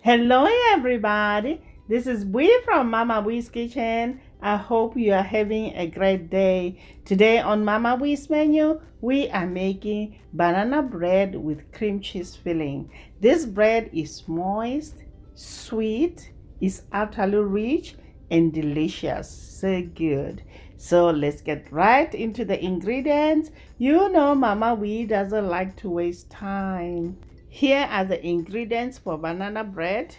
Hello everybody, this is Bui from mamaboiskitchen. I hope you are having a great day. Today on Mama Bui's menu, we are making banana bread with cream cheese filling. This bread is moist, sweet, is utterly rich and delicious. So good. So let's get right into the ingredients. You know Mama Bui doesn't like to waste time. Here are the ingredients for banana bread: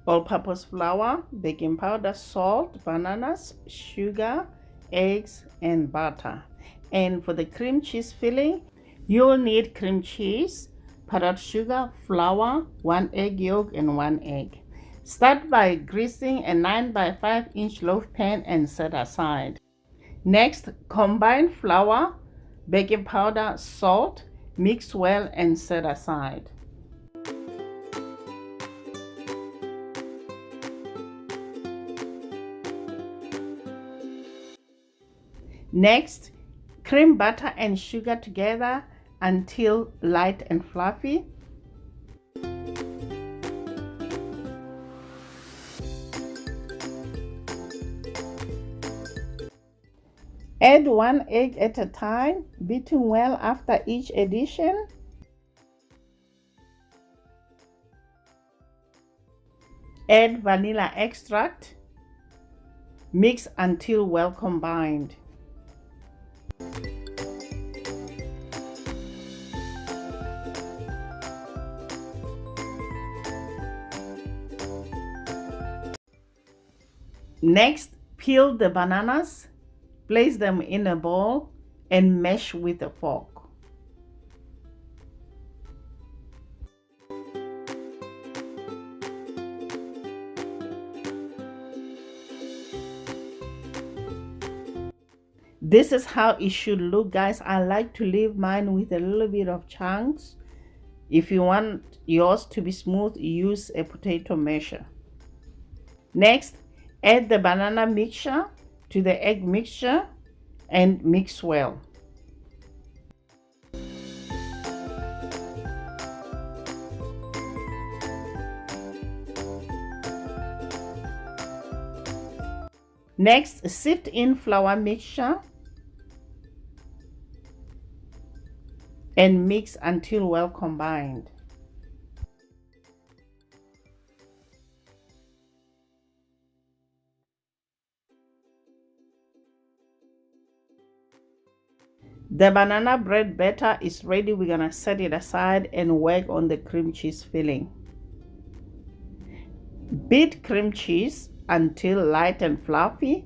all-purpose flour, baking powder, salt, bananas, sugar, eggs, and butter. And for the cream cheese filling, you'll need cream cheese, powdered sugar, flour, 1 egg yolk, and 1 egg. Start by greasing a 9 by 5 inch loaf pan and set aside. Next, combine flour, baking powder, salt, mix well and set aside. Next, cream butter and sugar together until light and fluffy. Add 1 egg at a time, beating well after each addition. Add vanilla extract. Mix until well combined. Next, peel the bananas. Place them in a bowl and mash with a fork. This is how it should look, guys. I like to leave mine with a little bit of chunks. If you want yours to be smooth, use a potato masher. Next, add the banana mixture to the egg mixture and mix well. Next, sift in flour mixture and mix until well combined. The banana bread batter is ready. We're gonna set it aside and work on the cream cheese filling. Beat cream cheese until light and fluffy.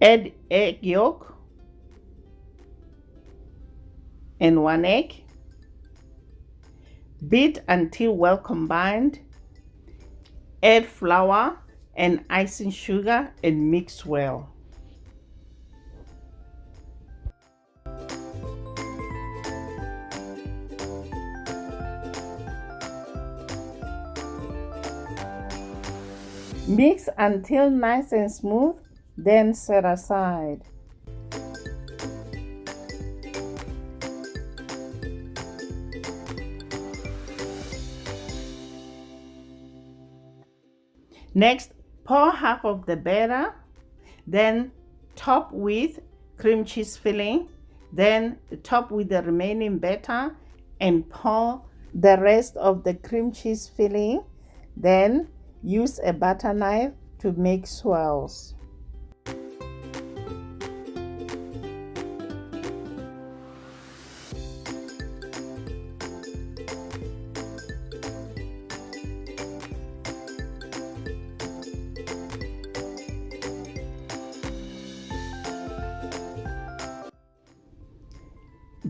Add egg yolk and 1 egg. Beat until well combined. Add flour and icing sugar and mix well. Mix until nice and smooth, then set aside. Next, pour half of the batter, then top with cream cheese filling, then top with the remaining batter and pour the rest of the cream cheese filling. Then use a butter knife to make swirls.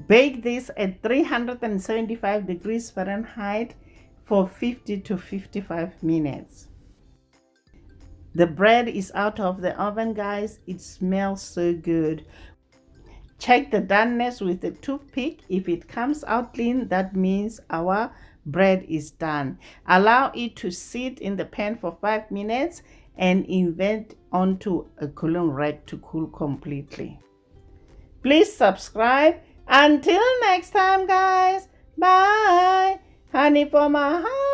Bake this at 375 degrees Fahrenheit for 50 to 55 minutes. The bread is out of the oven, guys. It smells so good. Check the doneness with a toothpick. If it comes out clean, that means our bread is done. Allow it to sit in the pan for 5 minutes and invert onto a cooling rack to cool completely. Please subscribe. Until next time, guys. Bye. Honey for my heart.